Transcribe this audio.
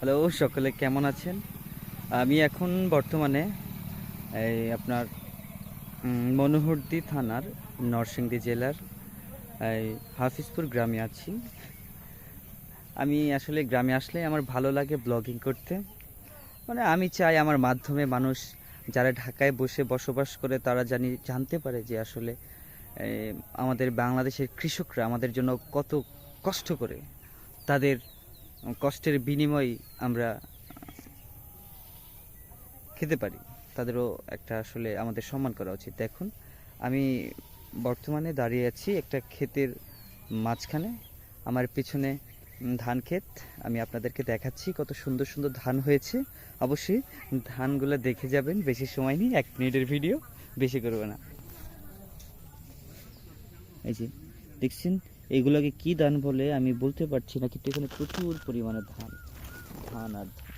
Hello, সকলে কেমন আছেন? আমি এখন বর্তমানে আপনার মনোহরদী থানার নরসিংদী জেলার এই হাফিজপুর গ্রামে আছি। আমি আসলে গ্রামে আসলে আমার ভালো লাগে ব্লগিং করতে। মানে আমি চাই আমার মাধ্যমে মানুষ যারা ঢাকায় বসে বসবাস করে তারা জানতে পারে যে আসলে আমাদের বাংলাদেশের কৃষকরা আমাদের জন্য কত কষ্ট করে। তাদের কষ্টের বিনিময়ে আমরা খেতে পারি। তাদেরও একটা আসলে আমাদের সম্মান করা উচিত। দেখুন, আমি বর্তমানে দাঁড়িয়ে আছি একটা ক্ষেতের মাঝখানে। আমার পিছনে ধান ক্ষেত। আমি আপনাদেরকে দেখাচ্ছি কত সুন্দর সুন্দর ধান হয়েছে। অবশ্যই ধানগুলো দেখে যাবেন। বেশি সময় নেই, 1 মিনিটের ভিডিও, বেশি করব না। এই যে দেখছেন, এগুলোকে কি ধান বলে আমি বলতে পারছি না, কিন্তু এখানে প্রচুর পরিমাণে ধান ধান আর ধান।